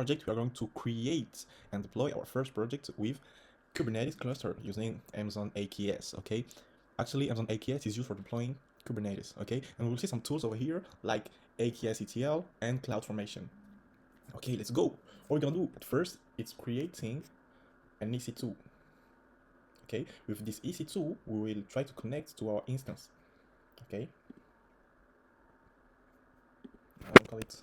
project, we are going to create and deploy our first project with Kubernetes cluster using Amazon AKS, okay? Actually, Amazon AKS is used for deploying Kubernetes, okay? And we'll see some tools over here like AKS ETL and CloudFormation. Okay, let's go. What we're gonna do at first, it's creating an EC2. Okay, with this EC2, we will try to connect to our instance. Okay, I'll call it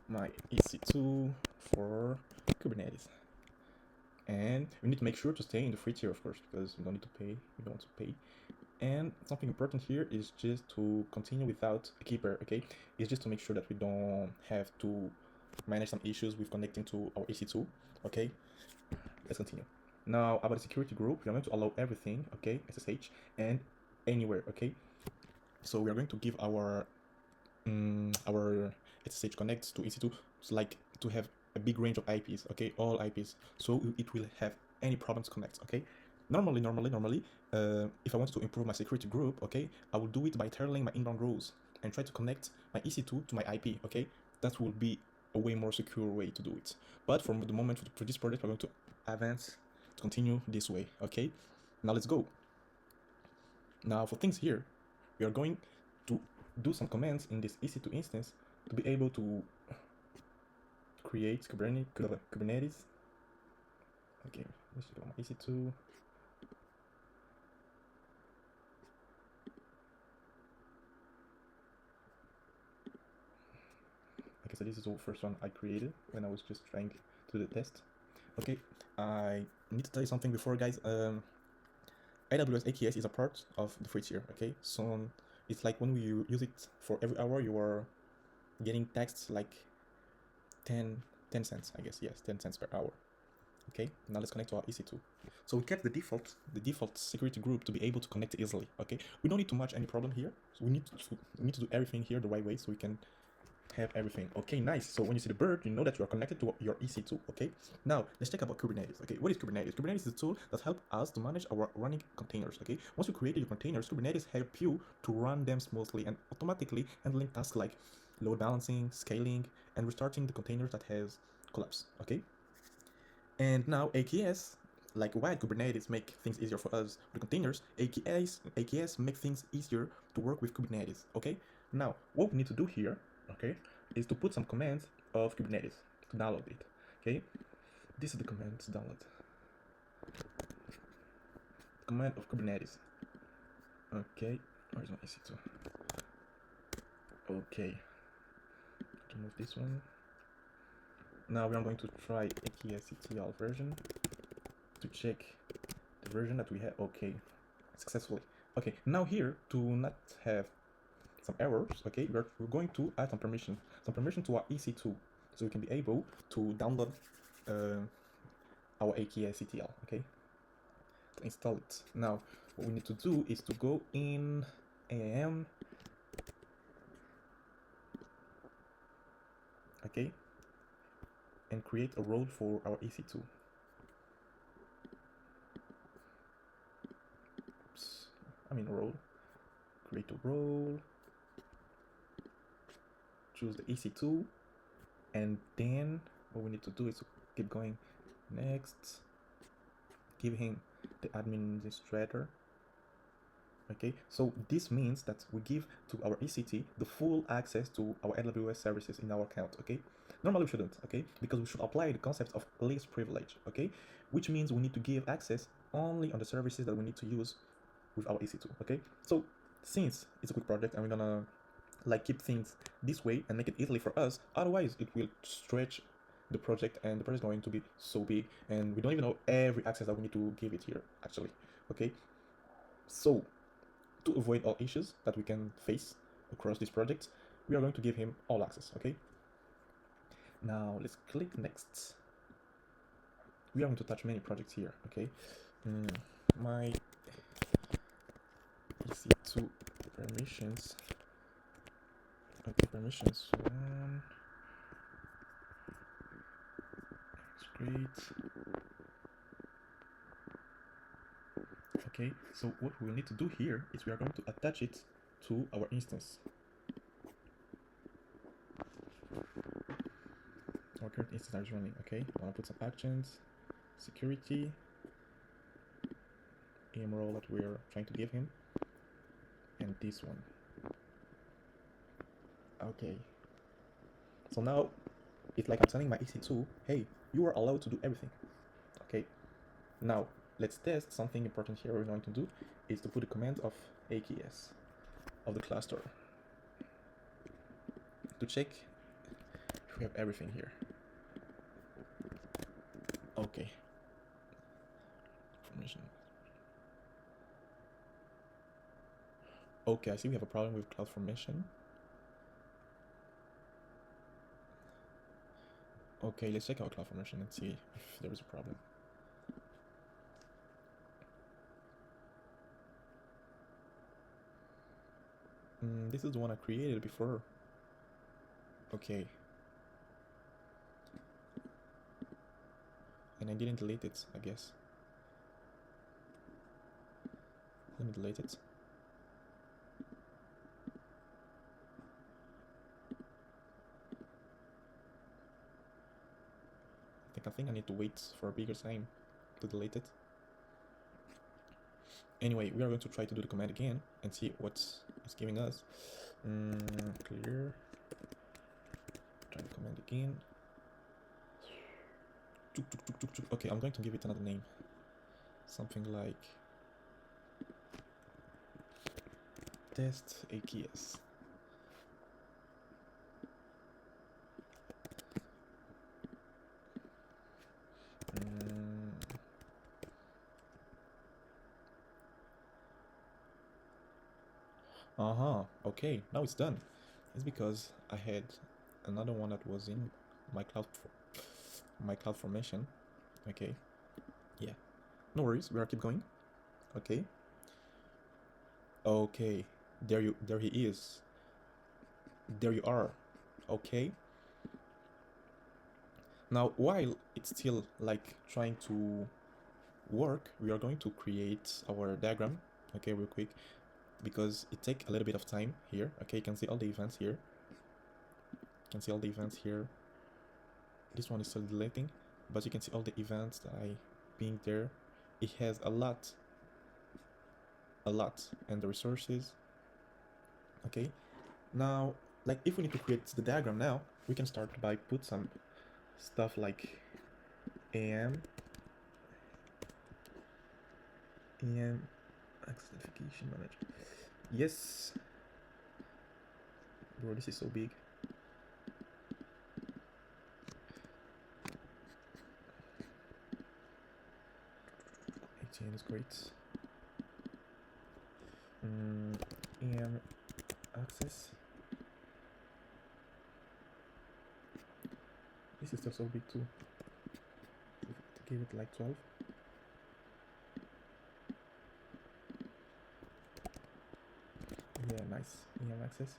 my EC2 for Kubernetes. And we need to make sure to stay in the free tier, of course, because you don't need to pay, you don't want to pay. And something important here is just to continue without a keeper, okay? It's just to make sure that we don't have to manage some issues with connecting to our EC2, okay? Let's continue. Now, about the security group, we are going to allow everything, okay, SSH, and anywhere, okay? So we are going to give our SSH connects to EC2, so like to have a big range of IPs, okay, all IPs, so it will have any problems connect, okay? Normally, if I want to improve my security group, okay, I will do it by turning my inbound rules and try to connect my EC2 to my IP, okay? That will be a way more secure way to do it. But for the moment, for this project, we're going to advance to continue this way, okay? Now let's go. Now for things here, we are going to do some commands in this EC2 instance to be able to create Kubernetes. Okay, let's go my EC2. Okay, so this is the first one I created when I was just trying to do the test. Okay, I need to tell you something before, guys. AWS EKS is a part of the free tier, okay? So it's like when we use it for every hour, you are getting taxed like 10 cents, I guess. Yes, 10 cents per hour. Okay, now let's connect to our EC2. So we get the default security group to be able to connect easily, okay? We don't need too much any problem here. So we need to do everything here the right way so we can have everything. Okay, nice. So when you see the bird, you know that you are connected to your EC2, okay? Now, let's talk about Kubernetes, okay? What is Kubernetes? Kubernetes is a tool that helps us to manage our running containers, okay? Once you create your containers, Kubernetes help you to run them smoothly and automatically handling tasks like load balancing, scaling, and restarting the containers that has collapsed, okay? And now AKS, like why Kubernetes make things easier for us with containers, AKS make things easier to work with Kubernetes, okay? Now, what we need to do here, okay, is to put some commands of Kubernetes to download it, okay? This is the command to download. Command of Kubernetes. Okay, where's my EC2? Okay, remove this one. Now we are going to try AKS ETL version to check the version that we have. Okay, successfully. Okay, now here to not have some errors, okay, we're going to add some permission to our EC2 so we can be able to download our AKS ETL, okay, to install it. Now what we need to do is to go in AAM, okay, and create a role for our EC2. Oops, I mean role. Create a role. Choose the EC2, and then what we need to do is to keep going. Next, give him the administrator. Okay, so this means that we give to our ECT the full access to our AWS services in our account, okay? Normally we shouldn't, okay? Because we should apply the concept of least privilege, okay? Which means we need to give access only on the services that we need to use with our EC2, okay? So since it's a quick project and we're gonna like keep things this way and make it easily for us, otherwise it will stretch the project and the project is going to be so big and we don't even know every access that we need to give it here actually, okay? So to avoid all issues that we can face across this project, we are going to give him all access, okay? Now let's click next. We are going to touch many projects here, okay? My EC2 permissions. Okay, permissions one. It's great. Okay, so what we need to do here is we are going to attach it to our instance. current instance is running. Okay, I want to put some actions, security, aim role that we're trying to give him, and this one. Okay, so now it's like I'm telling my EC2, hey, you are allowed to do everything. Okay, now let's test something important here. We're going to do is to put a command of AKS of the cluster to check if we have everything here. Okay. Permission. Okay, I see we have a problem with CloudFormation. Okay, let's check out CloudFormation and see if there is a problem. This is the one I created before. Okay. And I didn't delete it, I guess. Let me delete it. I think I need to wait for a bigger time to delete it. Anyway, we are going to try to do the command again and see what it's giving us. Clear. Try the command again. Okay, I'm going to give it another name. Something like test AKS. Okay, now it's done. It's because I had another one that was in my CloudFormation. Okay, yeah, no worries. We'll keep going. Okay. Okay, there he is. There you are. Okay. Now, while it's still like trying to work, we are going to create our diagram. Okay, real quick, because it takes a little bit of time here. Okay, you can see all the events here. You can see all the events here. This one is still deleting, but you can see all the events that I being there. It has a lot, and the resources. Okay, now like if we need to create the diagram now, we can start by put some stuff like am access identification manager. Yes, bro, this is so big. 18 is great. And access. This is still so big too. Give it like 12. Yeah, nice. EM access.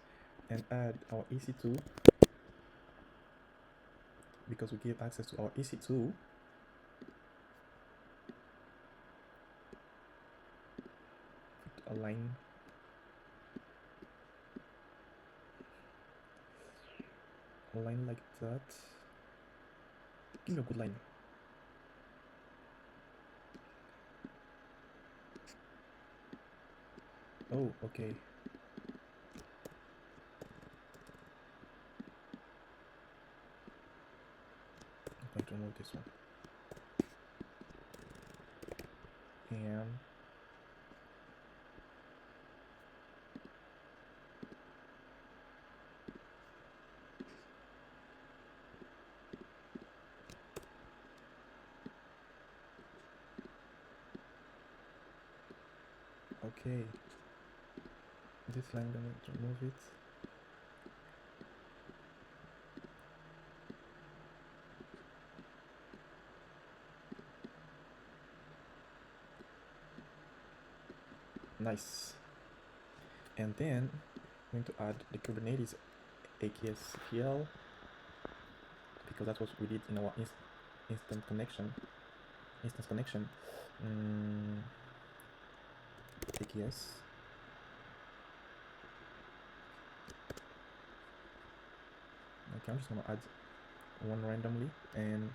And add our EC2. Because we give access to our EC2. Align. Align like that. Give me a good line. Oh, okay. I'm going to remove this one. And okay. This line, I'm going to remove it. Nice. And then I'm going to add the Kubernetes AKS CPL because that's what we did in our instance connection. AKS. Okay, I'm just gonna add one randomly and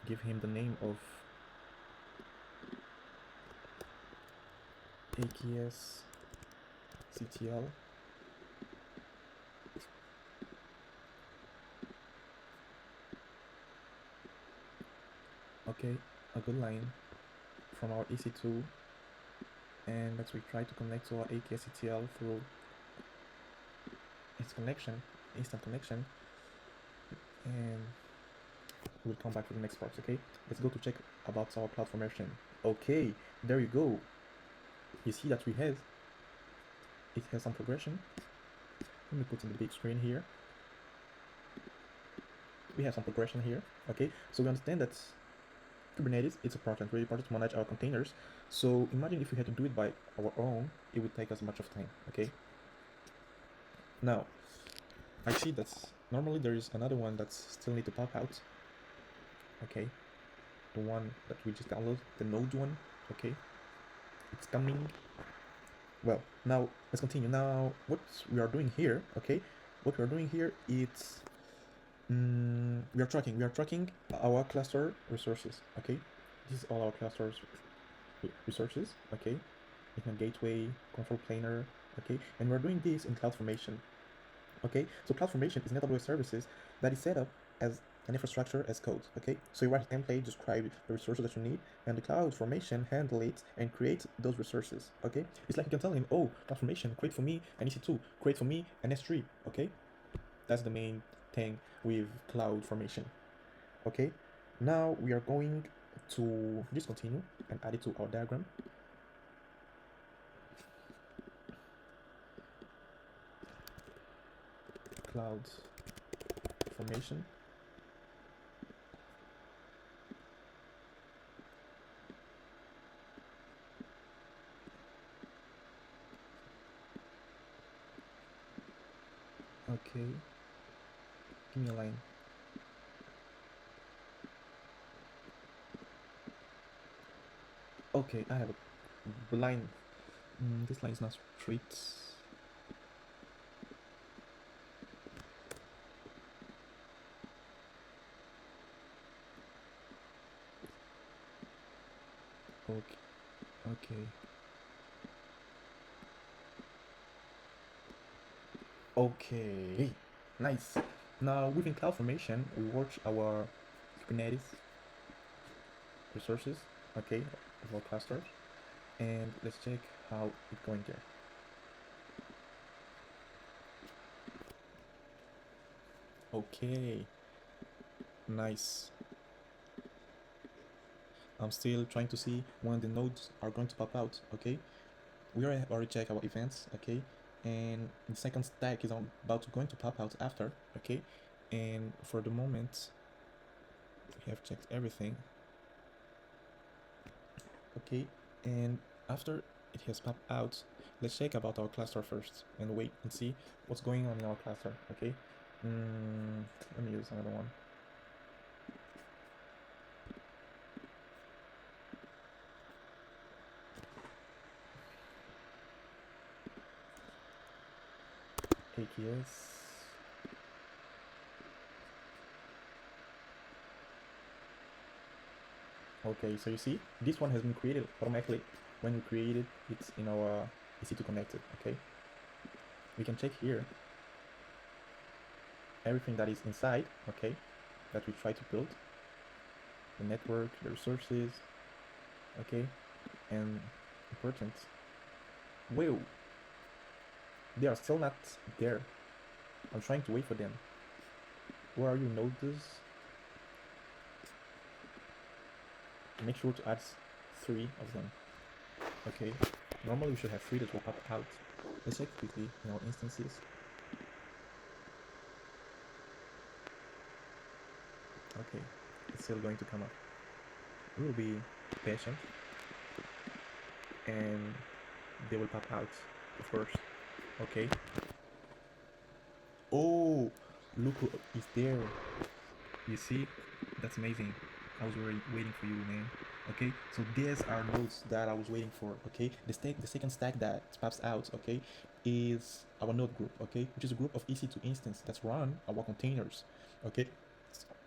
give him the name of AKS CTL. Okay, a good line from our EC2, and let's try to connect to our AKS CTL through its connection, instant connection, and we'll come back to the next part. Okay, let's go to check about our CloudFormation. Okay, there you go. You see that it has some progression. Let me put in the big screen here. We have some progression here. Okay, so we understand that Kubernetes is really important to manage our containers. So imagine if we had to do it by our own, it would take us much of time. Okay, now I see that normally there is another one that's still need to pop out. Okay, the one that we just downloaded, the node one. Okay, it's coming. Well, now let's continue. Now what we are doing here, okay, what we are doing here is we are tracking our cluster resources. Okay, this is all our clusters resources. Okay, in a gateway, control planar. Okay, and we're doing this in CloudFormation. Okay, so CloudFormation is an AWS services that is set up as an infrastructure as code. Okay, so you write a template, describe the resources that you need, and the CloudFormation handle it and create those resources. Okay, it's like you can tell him, oh, CloudFormation, create for me an EC2, create for me an S3. Okay, that's the main thing with CloudFormation. Okay, now we are going to just continue and add it to our diagram. CloudFormation. Okay, give me a line. Okay, I have a line. This line is not straight. Okay, okay. Okay, nice. Now within CloudFormation, we watch our Kubernetes resources, okay, of our clusters, and let's check how it's going there. Okay, nice. I'm still trying to see when the nodes are going to pop out. Okay, we already checked our events. Okay, and the second stack is about to going to pop out after. Okay, and for the moment we have checked everything. Okay, and after it has popped out, let's check about our cluster first and wait and see what's going on in our cluster. Okay, let me use another one. AKS. Okay, so you see, this one has been created automatically when we created it in our EC2 connected. Okay, we can check here everything that is inside. Okay, that we try to build, the network, the resources. Okay, and important. Well, they are still not there. I'm trying to wait for them. Where are you, nodes? Make sure to add 3 of them. Okay, normally we should have 3 that will pop out. Let's check quickly in our instances. Okay, it's still going to come up. We will be patient and they will pop out, of course. Okay. Oh, look who is there. You see? That's amazing. I was already waiting for you, man. Okay, so these are nodes that I was waiting for. Okay, the second stack that pops out, okay, is our node group, okay, which is a group of EC2 instance that's run our containers. Okay,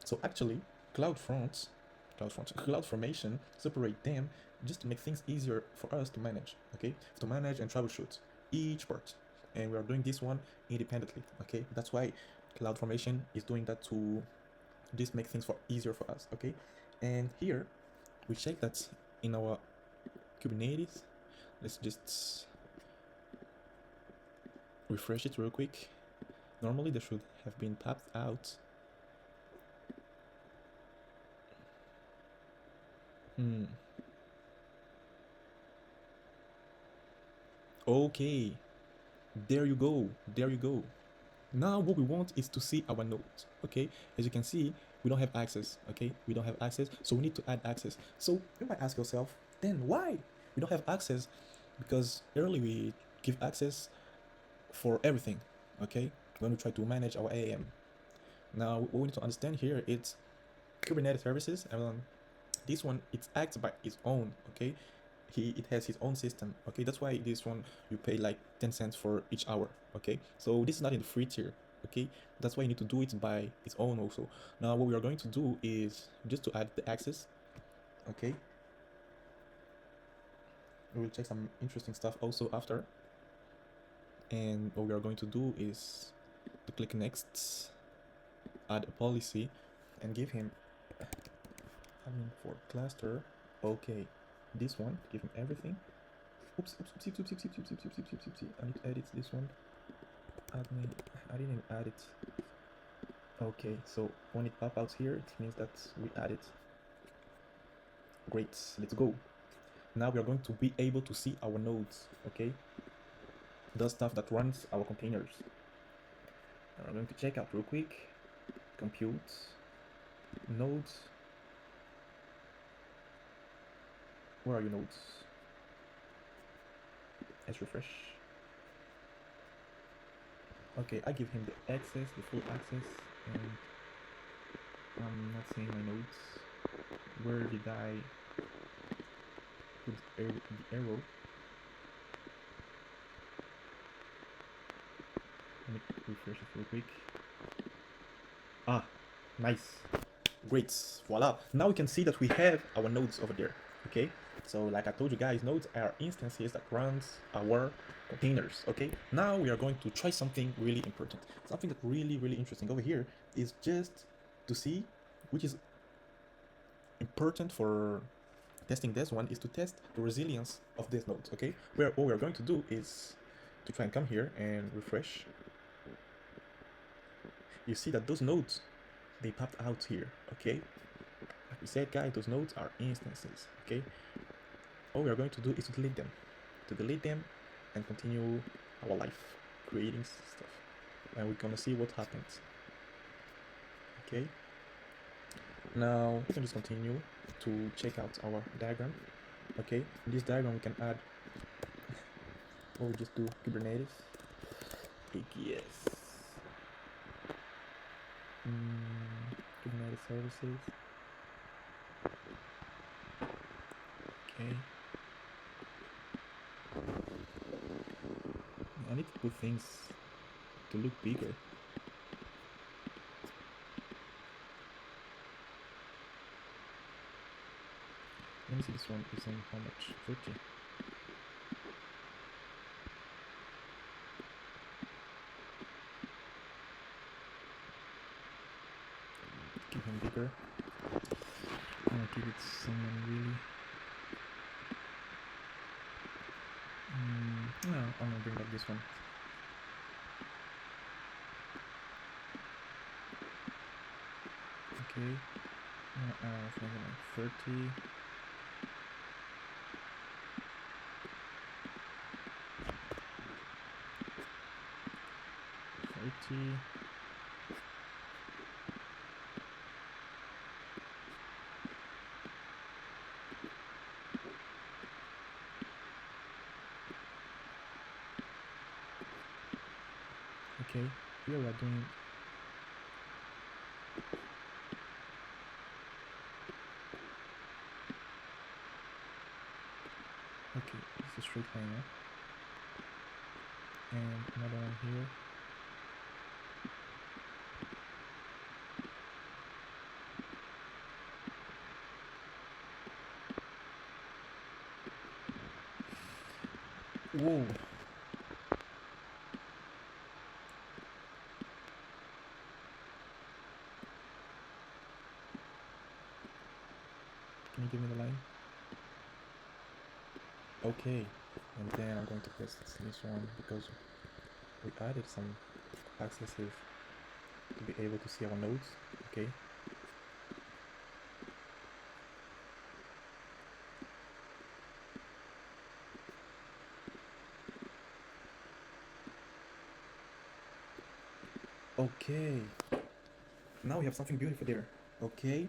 So actually, CloudFormation separate them just to make things easier for us to manage. Okay, to manage and troubleshoot each part, and we are doing this one independently. Okay, that's why CloudFormation is doing that to just make things easier for us. Okay, and here we check that in our Kubernetes. Let's just refresh it real quick. Normally there should have been tapped out. Okay, there you go, there you go. Now what we want is to see our nodes. Okay, as you can see, we don't have access. Okay, we don't have access, so we need to add access. So you might ask yourself, then why we don't have access? Because earlier we give access for everything. Okay, when we try to manage our AAM. Now what we need to understand here is Kubernetes services, and this one it acts by its own. Okay, it has his own system. Okay, that's why this one you pay like 10 cents for each hour. Okay, so this is not in the free tier. Okay, that's why you need to do it by its own also. Now what we are going to do is just to add the access. Okay, we will check some interesting stuff also after, and what we are going to do is to click next, add a policy, and give him admin for cluster. Okay, this one, give him everything. Oops, I need to edit this one. Admin, I didn't add it. Okay, so when it pop out here, it means that we add it. Great, let's go. Now we are going to be able to see our nodes. Okay, the stuff that runs our containers. Now I'm going to check out real quick. Compute, nodes. Where are your nodes? Let's refresh. Okay, I give him the access, the full access, and I'm not seeing my nodes. Where did I put the arrow? Let me refresh it real quick. Ah, nice. Great, voila. Now we can see that we have our nodes over there. Okay, so like I told you guys, nodes are instances that runs our containers. Okay, now we are going to try something really important, something that really interesting over here is just to see, which is important for testing this one, is to test the resilience of these nodes. Okay, what we're going to do is to try and come here and refresh. You see that those nodes, they popped out here. Okay, like we said, guys, those nodes are instances. Okay, all we are going to do is to delete them and continue our life creating stuff, and we're gonna see what happens. Okay, now we can just continue to check out our diagram. Okay, in this diagram we can add, or we just do Kubernetes EKS, Kubernetes services. Okay, I need to put things to look bigger. Let me see, this one is on how much? 30. Give him bigger. I'm gonna give it someone really. No, I'm gonna bring up this one. Okay. Something like 30. 30. Okay, here we are doing okay, it's a straight line now. And another one here. Whoa. Can you give me the line? Okay. And then I'm going to press this one because we added some accesses to be able to see our nodes. Okay. Okay. Now we have something beautiful there. Okay.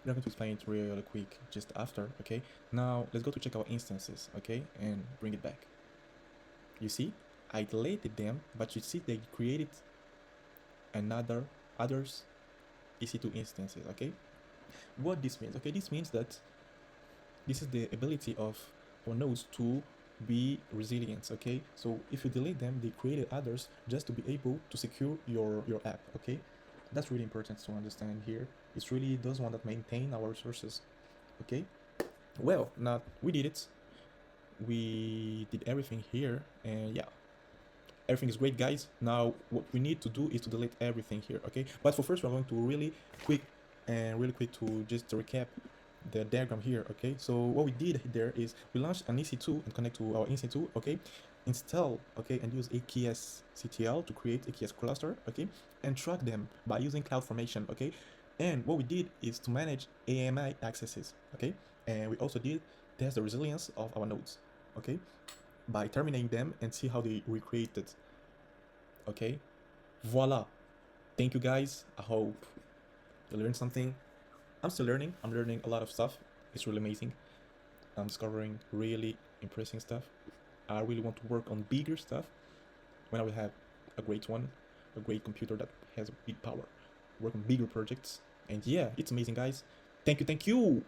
I'm going to explain it really quick just after. Okay. Now let's go to check our instances. Okay. And bring it back. You see, I deleted them, but you see they created others EC2 instances. Okay. What this means? Okay. This means that this is the ability of our nodes to be resilient. Okay, so if you delete them, they created others just to be able to secure your app. Okay, that's really important to understand here. It's really those one that maintain our resources. Okay, well, now we did it. We did everything here, and yeah, everything is great, guys. Now what we need to do is to delete everything here. Okay, but for first we're going to really quick to just recap the diagram here. Okay, so what we did there is we launched an EC2 and connect to our EC2. Okay, install, okay, and use AKS CTL to create AKS cluster. Okay, and track them by using CloudFormation. Okay, and what we did is to manage AMI accesses. Okay, and we also did test the resilience of our nodes. Okay, by terminating them and see how they recreated. Okay, voila. Thank you, guys. I hope you learned something. I'm still learning. I'm learning a lot of stuff. It's really amazing. I'm discovering really impressive stuff. I really want to work on bigger stuff when I will have a great one, a great computer that has big power. Work on bigger projects. And yeah, it's amazing, guys. Thank you.